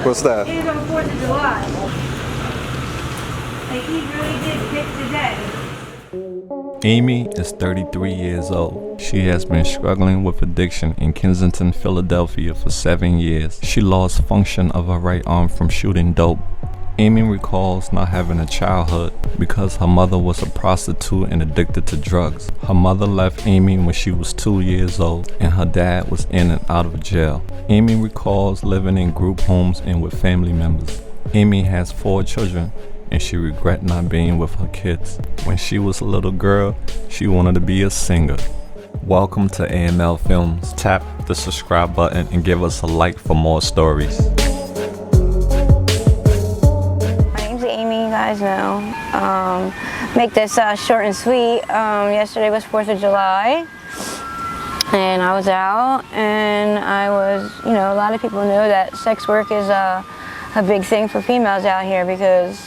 What's that? It is on 4th of July. Like, he really did pick the day. Amy is 33 years old. She has been struggling with addiction in Kensington, Philadelphia for 7 years. She lost function of her right arm from shooting dope. Amy recalls not having a childhood because her mother was a prostitute and addicted to drugs. Her mother left Amy when she was 2 years old and her dad was in and out of jail. Amy recalls living in group homes and with family members. Amy has 4 children and she regrets not being with her kids. When she was a little girl, she wanted to be a singer. Welcome to AML Films. Tap the subscribe button and give us a like for more stories. My name's Amy, you guys know. Make this short and sweet. Yesterday was 4th of July and I was out and I was, you know, a lot of people know that sex work is a big thing for females out here because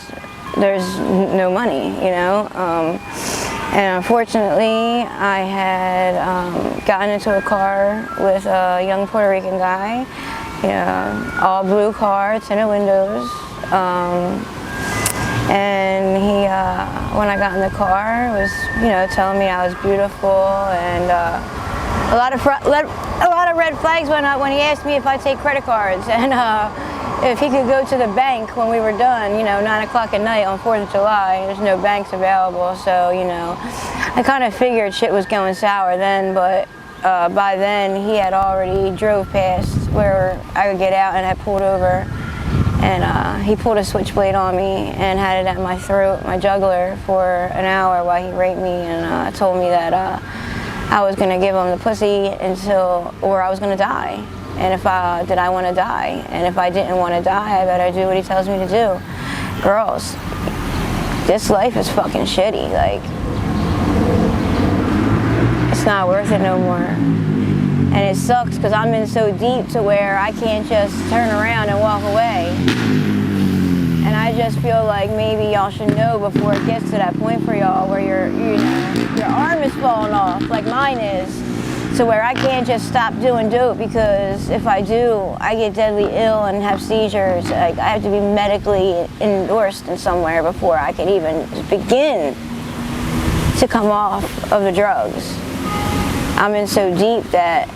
there's no money, you know. And unfortunately, I had gotten into a car with a young Puerto Rican guy, you know, all blue car, tinted windows. And he, when I got in the car, was, you know, telling me I was beautiful, and a lot of red flags went up when he asked me if I take credit cards, and if he could go to the bank when we were done, you know, 9 o'clock at night on 4th of July. There's no banks available, so, you know, I kind of figured shit was going sour then, but by then he had already drove past where I could get out and I pulled over, and he pulled a switchblade on me and had it at my throat, my jugular, for an hour while he raped me, and told me that I was going to give him the pussy or I was going to die. And if I want to die, and if I didn't want to die, I better do what he tells me to do. Girls, this life is fucking shitty. Like, it's not worth it no more. And it sucks because I'm in so deep to where I can't just turn around and walk away. And I just feel like maybe y'all should know before it gets to that point for y'all where your arm is falling off, like mine is. So where I can't just stop doing dope, because if I do, I get deadly ill and have seizures. Like, I have to be medically endorsed in somewhere before I can even begin to come off of the drugs. I'm in so deep that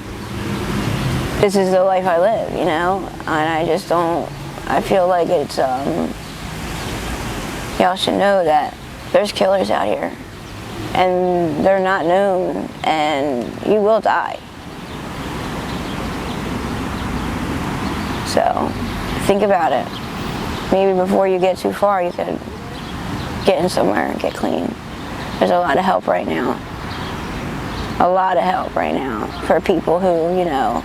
this is the life I live, you know? And I just don't, I feel like it's, y'all should know that there's killers out here. And they're not known, and you will die. So, think about it. Maybe before you get too far, you could get in somewhere and get clean. There's a lot of help right now. A lot of help right now for people who, you know,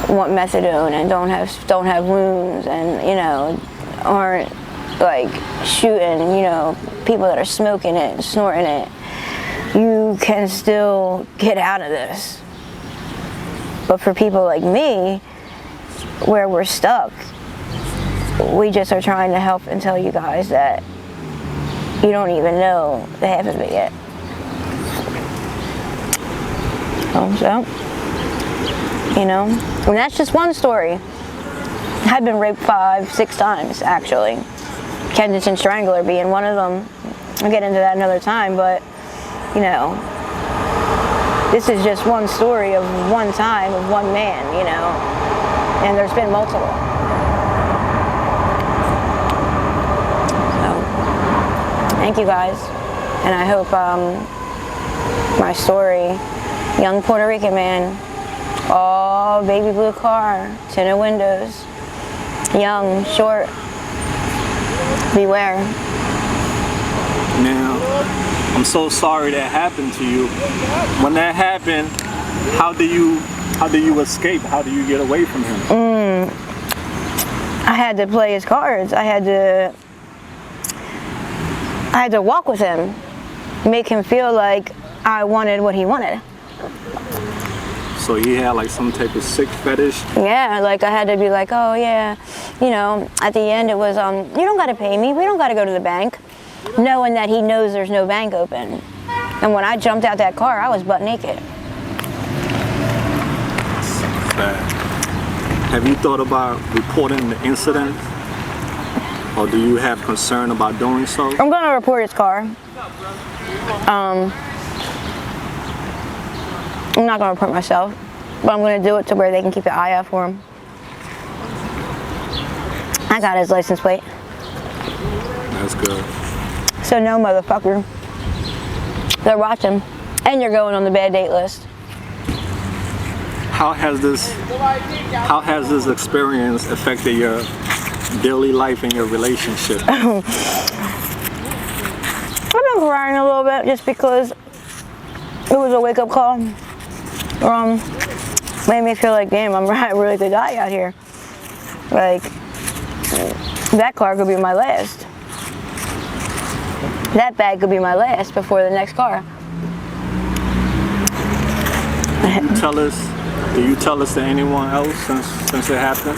want methadone and don't have wounds, and, you know, aren't like shooting, you know, people that are smoking it and snorting it. You can still get out of this. But for people like me, where we're stuck, we just are trying to help and tell you guys that you don't even know the half of it yet. So, you know, and that's just one story. I've been raped 5-6 times, actually. Kensington Strangler being one of them. I'll get into that another time, but, you know, this is just one story of one time of one man, you know, and there's been multiple. So, thank you guys, and I hope my story, young Puerto Rican man, all baby blue car, tinted windows, young, short, beware. Now, I'm so sorry that happened to you. When that happened, how do you escape? How do you get away from him? I had to play his cards. I had to walk with him, make him feel like I wanted what he wanted. So he had like some type of sick fetish? Yeah, like I had to be like, oh yeah, you know, at the end it was, you don't gotta pay me, we don't gotta go to the bank, knowing that he knows there's no bank open. And when I jumped out that car, I was butt naked. Bad. Have you thought about reporting the incident? Or do you have concern about doing so? I'm going to report his car. I'm not going to report myself, but I'm going to do it to where they can keep an eye out for him. I got his license plate. That's good. So no, motherfucker. They're watching, and you're going on the bad date list. How has this experience affected your daily life and your relationship? I've been crying a little bit just because it was a wake-up call. Made me feel like, damn, I really could die out here. Like, that car could be my last. That bag could be my last before the next car. Do you tell us to anyone else since it happened?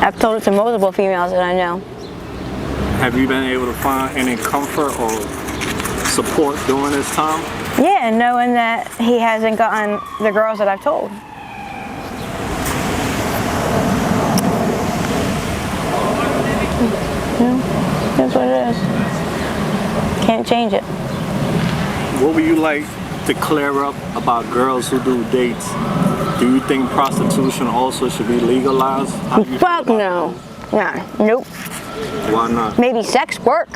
I've told it to multiple females that I know. Have you been able to find any comfort or support during this time? Yeah, knowing that he hasn't gotten the girls that I've told. Yeah, that's what it is. Can't change it. What would you like to clear up about girls who do dates? Do you think prostitution also should be legalized? Fuck no. Nah, nope. Why not? Maybe sex work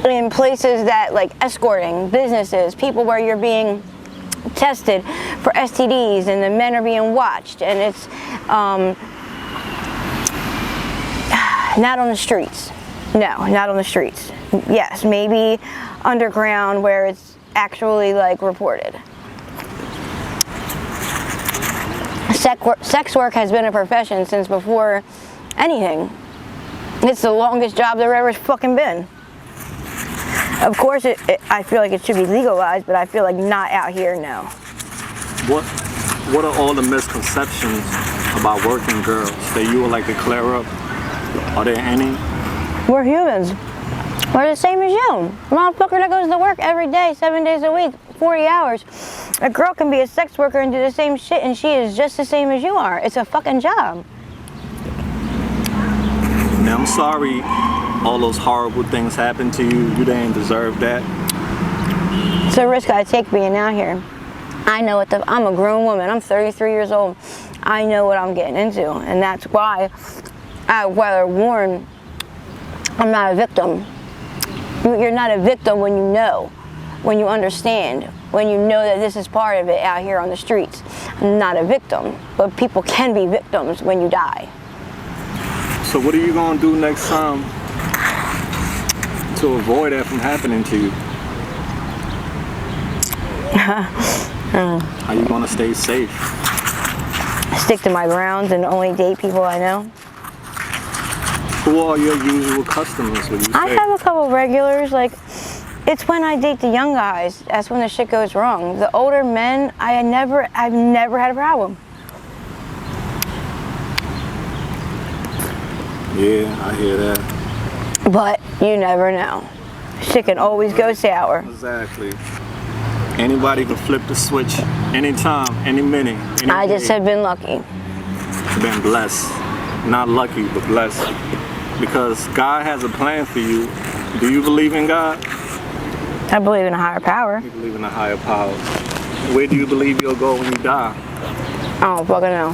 in places that, like escorting, businesses, people where you're being tested for STDs and the men are being watched, and it's not on the streets. No, not on the streets. Yes, maybe underground where it's actually like reported. Sex work has been a profession since before anything. It's the longest job there ever fucking been. Of course, I feel like it should be legalized, but I feel like not out here, no. What are all the misconceptions about working girls that you would like to clear up? Are there any? We're humans. We're the same as you. Motherfucker that goes to work every day, 7 days a week, 40 hours. A girl can be a sex worker and do the same shit, and she is just the same as you are. It's a fucking job. Now, I'm sorry all those horrible things happened to you. You didn't deserve that. It's a risk I take being out here. I know I'm a grown woman. I'm 33 years old. I know what I'm getting into, and that's why I'd rather warn. I'm not a victim. You're not a victim when you know, when you understand, when you know that this is part of it out here on the streets. I'm not a victim, but people can be victims when you die. So what are you going to do next time to avoid that from happening to you? How you going to stay safe? Stick to my grounds and only date people I know. Who are your usual customers, would you say? I have a couple regulars, like, it's when I date the young guys, that's when the shit goes wrong. The older men, I've never had a problem. Yeah, I hear that. But you never know. Shit can always go sour. Exactly. Anybody can flip the switch anytime, any minute, any I day. just have been lucky. Been blessed. Not lucky, but blessed. Because God has a plan for you. Do you believe in God? I believe in a higher power. You believe in a higher power. Where do you believe you'll go when you die? I don't fucking know.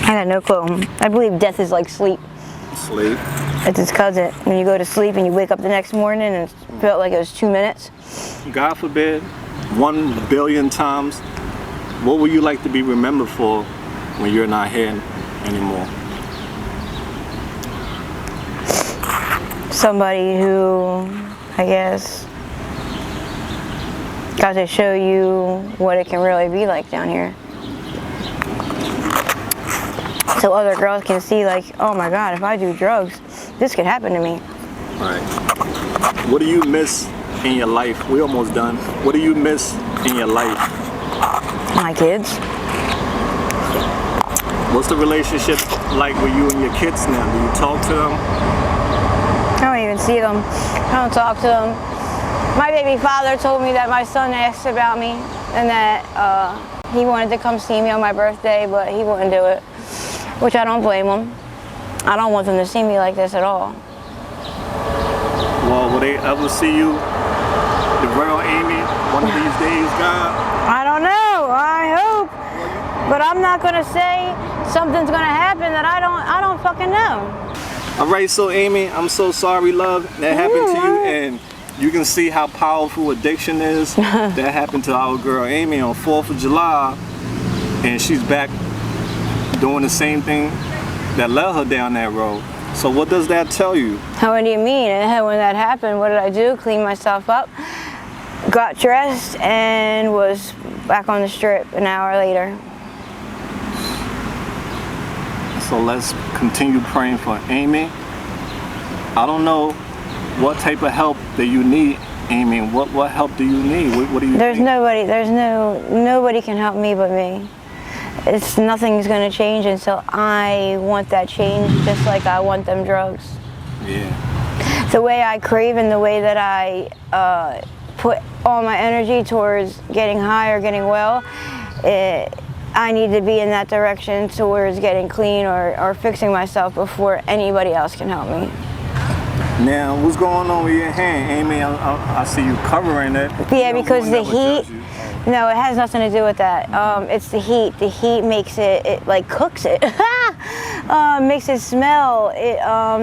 I got no clue. I believe death is like sleep. Sleep. It's its cousin. When you go to sleep and you wake up the next morning and it felt like it was 2 minutes. God forbid, 1 billion times, what would you like to be remembered for when you're not here anymore? Somebody who, I guess, got to show you what it can really be like down here. So other girls can see, like, oh my God, if I do drugs, this could happen to me. Right. What do you miss in your life? We're almost done. What do you miss in your life? My kids. What's the relationship like with you and your kids now? Do you talk to them? I don't even see them. I don't talk to them. My baby father told me that my son asked about me and that he wanted to come see me on my birthday, but he wouldn't do it. which I don't blame them. I don't want them to see me like this at all. Well, will they ever see you, the real Amy, one of these days, God? I don't know. I hope, but I'm not gonna say something's gonna happen that I don't fucking know. All right, so Amy, I'm so sorry, love, that happened to you, and you can see how powerful addiction is. That happened to our girl Amy on 4th of July, and she's back doing the same thing that led her down that road. So what does that tell you? What do you mean? When that happened, what did I do? Clean myself up, got dressed, and was back on the strip an hour later. So let's continue praying for Amy. I don't know what type of help that you need, Amy. What help do you need? What do you There's think? nobody can help me but me. Nothing's gonna change until I want that change, just like I want them drugs. Yeah. The way I crave and the way that I put all my energy towards getting high or getting well, I need to be in that direction towards getting clean or fixing myself before anybody else can help me. Now, what's going on with your hand, Amy? I see you covering it. Yeah, because the heat. No, it has nothing to do with that. It's the heat. The heat makes it like cooks it. Makes it smell.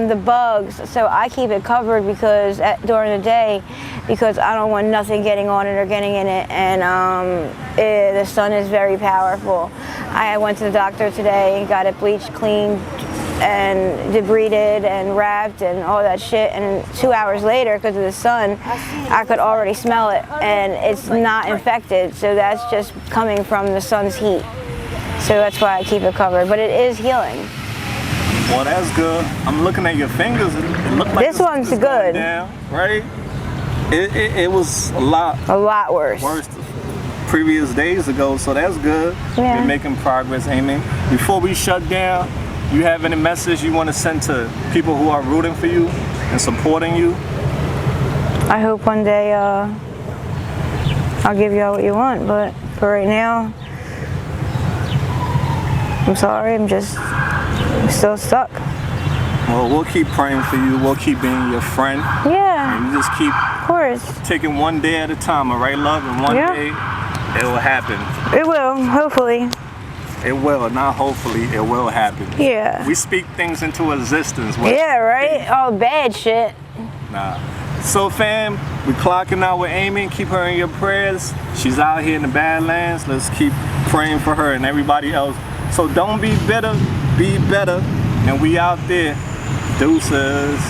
The bugs. So I keep it covered because during the day, because I don't want nothing getting on it or getting in it. And the sun is very powerful. I went to the doctor today and got it bleached, cleaned, and debrided and wrapped and all that shit, and 2 hours later, because of the sun, I could already smell it, and it's not infected, so that's just coming from the sun's heat. So that's why I keep it covered, but it is healing. Well, that's good. I'm looking at your fingers. It looked like This one's it's good. going down, right? It was a lot worse. Previous days ago, so that's good. Yeah. You're making progress, Amy. Before we shut down, you have any message you want to send to people who are rooting for you and supporting you? I hope one day I'll give you all what you want, but for right now, I'm sorry, I'm still stuck. Well, we'll keep praying for you. We'll keep being your friend. Yeah, And you just keep of course. taking one day at a time, all right, love? And one day, it will happen. It will, hopefully. It will, not hopefully, it will happen. Yeah. We speak things into existence. Yeah, right? All bad shit. Nah. So fam, we clocking out with Amy. Keep her in your prayers. She's out here in the Badlands. Let's keep praying for her and everybody else. So don't be bitter, be better. And we out there. Deuces.